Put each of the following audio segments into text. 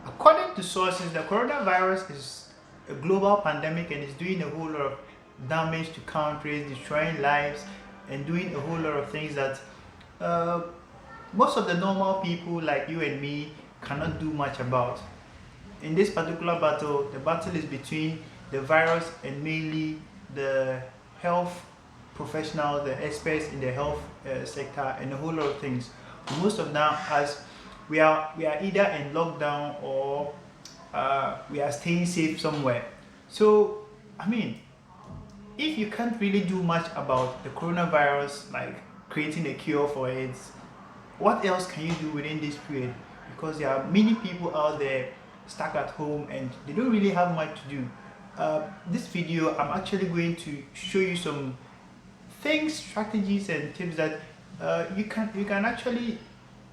According to sources, the coronavirus is a global pandemic and is doing a whole lot of damage to countries, destroying lives, and doing a whole lot of things that uh, most of the normal people like you and me cannot do much about. In this particular battle, the battle is between the virus and mainly the health professionals, the experts in the health sector, and a whole lot of things. Most of them, as we are either in lockdown or we are staying safe somewhere. So, I mean, if you can't really do much about the coronavirus, like creating a cure for it, what else can you do within this period? Because there are many people out there stuck at home and they don't really have much to do. This video, I'm actually going to show you some things, strategies, and tips that you can actually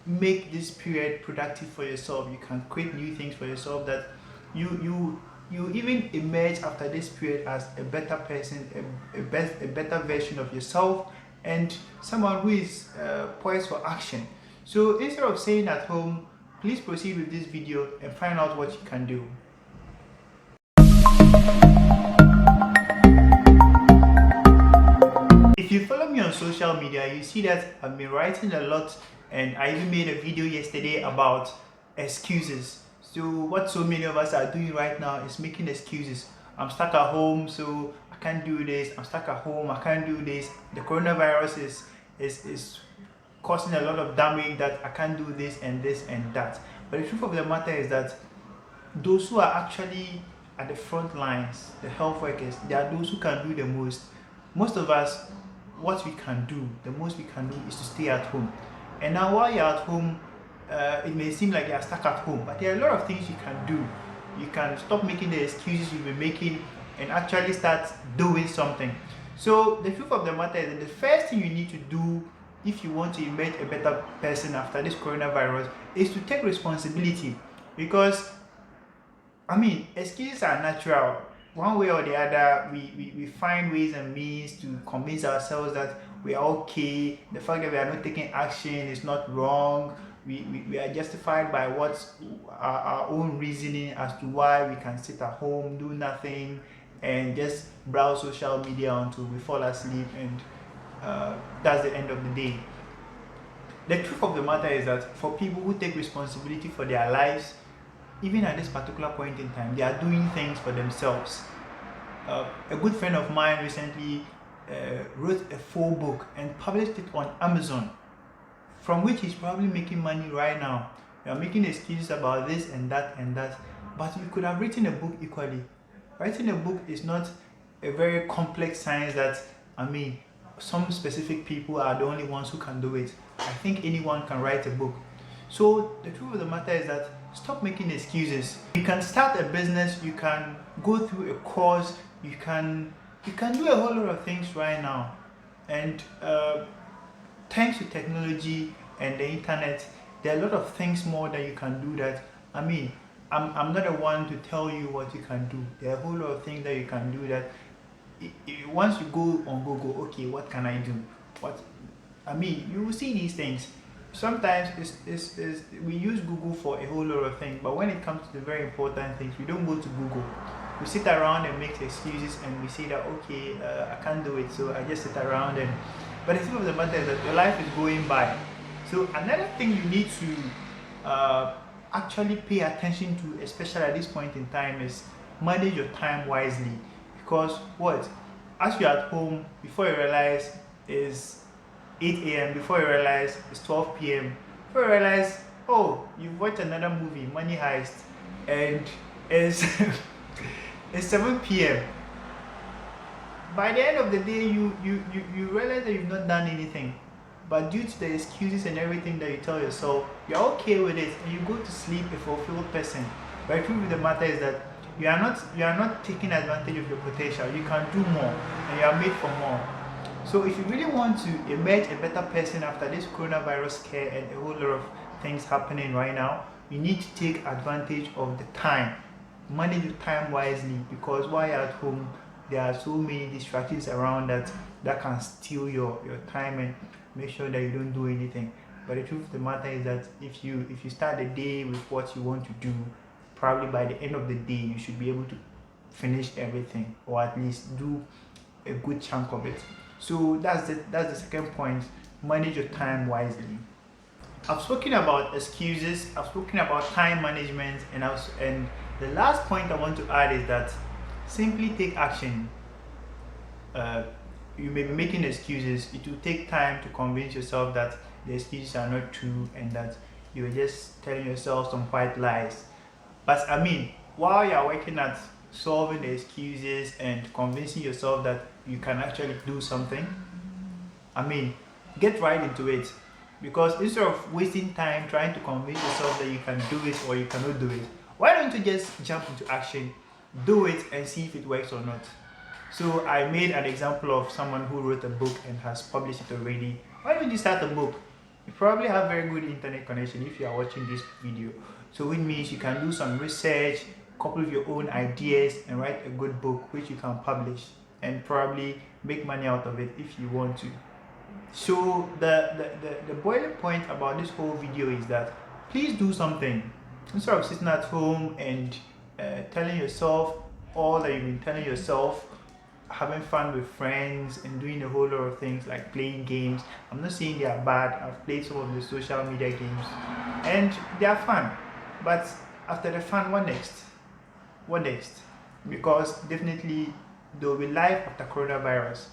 make this period productive for yourself. You can create new things for yourself that you even emerge after this period as a better person, a better version of yourself, and someone who is poised for action. So instead of staying at home, please proceed with this video and find out what you can do. If you follow me on social media, you see that I've been writing a lot, and I even made a video yesterday about excuses. So what so many of us are doing right now is making excuses. I'm stuck at home, so I can't do this. I'm stuck at home, I can't do this. The coronavirus is causing a lot of damage, that I can't do this and this and that. But the truth of the matter is that those who are actually at the front lines, the health workers, they are those who can do the most. Most of us, what we can do, the most we can do is to stay at home. And now while you're at home, it may seem like you're stuck at home, but there are a lot of things you can do. You can stop making the excuses you've been making and actually start doing something. So the truth of the matter is that the first thing you need to do if you want to emerge a better person after this coronavirus is to take responsibility. Because I mean, excuses are natural. One way or the other, we find ways and means to convince ourselves that we are okay. The fact that we are not taking action is not wrong. We are justified by what's our own reasoning as to why we can sit at home, do nothing, and just browse social media until we fall asleep, and that's the end of the day. The truth of the matter is that for people who take responsibility for their lives, even at this particular point in time, they are doing things for themselves. A good friend of mine recently wrote a full book and published it on Amazon, from which he's probably making money right now. You are making excuses about this and that and that, but you could have written a book equally. Writing a book is not a very complex science that, I mean, some specific people are the only ones who can do it. I think anyone can write a book. So the truth of the matter is that stop making excuses. You can start a business, you can go through a course, you can do a whole lot of things right now. And thanks to technology and the internet, there are a lot of things more that you can do that, I mean, I'm not the one to tell you what you can do. There are a whole lot of things that you can do that once you go on Google, okay, what can I do? What I mean, you will see these things. Sometimes we use Google for a whole lot of things, but when it comes to the very important things, we don't go to Google. We sit around and make excuses, and we say that, okay, I can't do it, so I just sit around. And but the truth of the matter is that your life is going by. So another thing you need to actually pay attention to, especially at this point in time, is manage your time wisely. Because what, as you're at home, before you realize is 8 a.m., before you realize it's 12 p.m., before you realize, oh, you've watched another movie, Money Heist, and it's it's 7 p.m. By the end of the day, you realize that you've not done anything. But due to the excuses and everything that you tell yourself, you're okay with it, and you go to sleep a fulfilled person. But the truth of the matter is that you are not taking advantage of your potential. You can do more, and you are made for more. So if you really want to emerge a better person after this coronavirus scare and a whole lot of things happening right now, you need to take advantage of the time. Manage your time wisely, because while you're at home, there are so many distractions around that can steal your time and make sure that you don't do anything. But the truth of the matter is that if you start the day with what you want to do, probably by the end of the day you should be able to finish everything, or at least do a good chunk of it. So that's the second point. Manage your time wisely. I've spoken about excuses, I've spoken about time management, and the last point I want to add is that simply take action. You may be making excuses. It will take time to convince yourself that the excuses are not true and that you're just telling yourself some white lies. But I mean, while you're working at solving the excuses and convincing yourself that you can actually do something, I mean, get right into it. Because instead of wasting time trying to convince yourself that you can do it or you cannot do it, why don't you just jump into action, do it, and see if it works or not. So I made an example of someone who wrote a book and has published it already. Why don't you start a book? You probably have very good internet connection if you are watching this video. So which means you can do some research, couple of your own ideas, and write a good book which you can publish and probably make money out of it if you want to. So the boiling point about this whole video is that please do something. Instead of sitting at home and telling yourself all that you've been telling yourself, having fun with friends and doing a whole lot of things like playing games. I'm not saying they are bad. I've played some of the social media games and they are fun, but after the fun, what next? What next? Because definitely there will be life after coronavirus,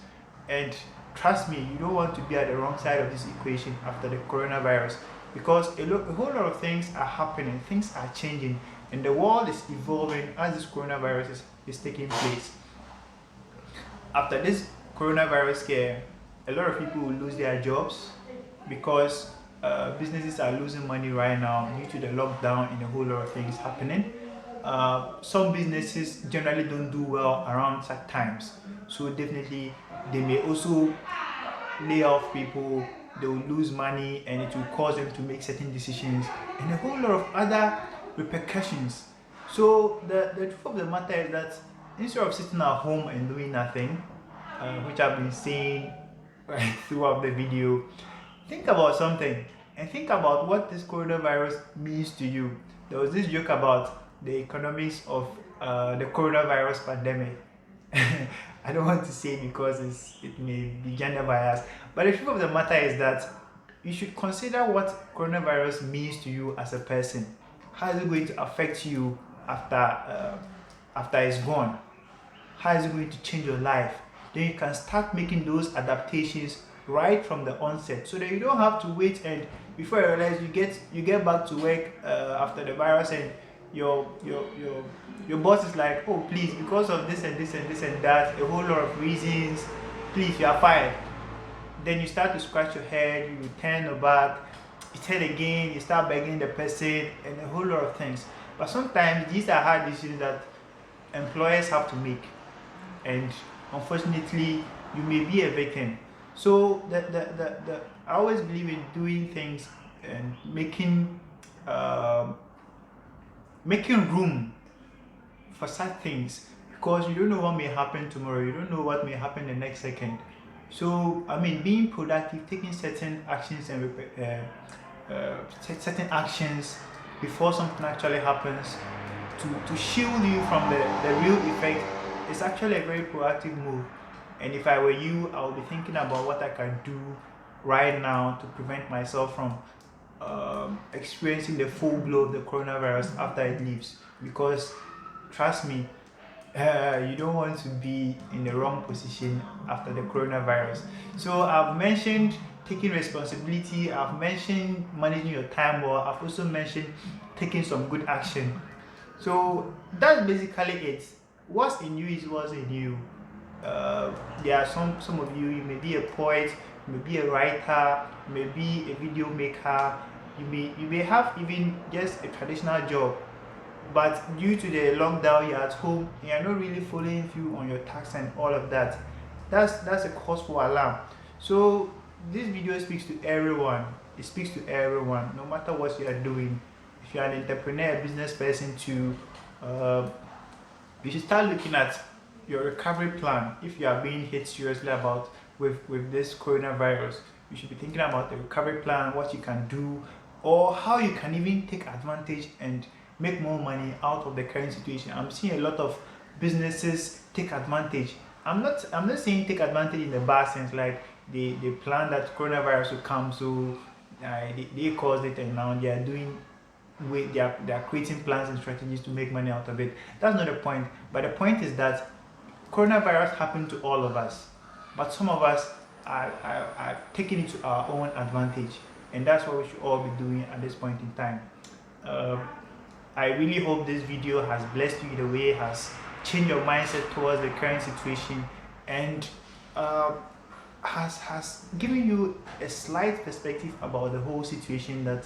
and trust me, you don't want to be at the wrong side of this equation after the coronavirus, because a whole lot of things are happening, things are changing, and the world is evolving as this coronavirus is taking place. After this coronavirus scare, a lot of people will lose their jobs because businesses are losing money right now due to the lockdown and a whole lot of things happening. Some businesses generally don't do well around such times, so definitely they may also lay off people, they will lose money, and it will cause them to make certain decisions and a whole lot of other repercussions. So the truth of the matter is that instead of sitting at home and doing nothing, which I've been saying right throughout the video, think about something and think about what this coronavirus means to you. There was this joke about the economics of the coronavirus pandemic. I don't want to say because it may be gender biased, but the truth of the matter is that you should consider what coronavirus means to you as a person. How is it going to affect you after it's gone? How is it going to change your life? Then you can start making those adaptations right from the onset, so that you don't have to wait and before you realize you get back to work after the virus, and your boss is like, oh please, because of this and this and this and that, a whole lot of reasons, please, you are fired. Then you start to scratch your head, you turn your back, you turn again, you start begging the person, and a whole lot of things. But sometimes these are hard decisions that employers have to make, and unfortunately you may be a victim. So I always believe in doing things and making room for such things, because you don't know what may happen tomorrow, you don't know what may happen the next second. So I mean, being productive, taking certain actions and certain actions before something actually happens to shield you from the real effect is actually a very proactive move. And if I were you, I would be thinking about what I can do right now to prevent myself from experiencing the full blow of the coronavirus after it leaves. Because trust me, you don't want to be in the wrong position after the coronavirus. So I've mentioned taking responsibility, I've mentioned managing your time well, I've also mentioned taking some good action. So that's basically it. What's in you is what's in you. There are some of you may be a poet, you may be a writer, you may be a video maker, you may have even just a traditional job, but due to the lockdown, you're at home and you're not really following through on your tasks and all of that. That's a cause for alarm. So this video speaks to everyone. It speaks to everyone, no matter what you are doing. If you're an entrepreneur, a business person too, you should start looking at your recovery plan. If you are being hit seriously about with this coronavirus, you should be thinking about the recovery plan, what you can do, or how you can even take advantage and make more money out of the current situation. I'm seeing a lot of businesses take advantage. I'm not saying take advantage in the bad sense, like they plan that coronavirus will come, so they caused it, and now they are doing they are creating plans and strategies to make money out of it. That's not the point. But the point is that coronavirus happened to all of us, but some of us are taking it to our own advantage, and that's what we should all be doing at this point in time. I really hope this video has blessed you in a way, has changed your mindset towards the current situation, and has given you a slight perspective about the whole situation, that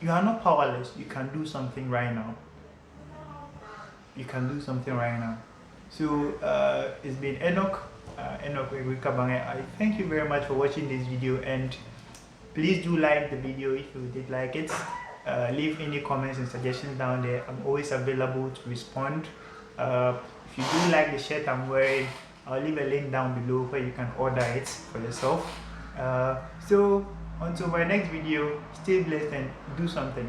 you are not powerless. You can do something right now. You can do something right now. So it's been Enoch Wikabange. I thank you very much for watching this video, and please do like the video if you did like it. Leave any comments and suggestions down there. I'm always available to respond. If you do like the shirt I'm wearing, I'll leave a link down below where you can order it for yourself. So until my next video, stay blessed and do something.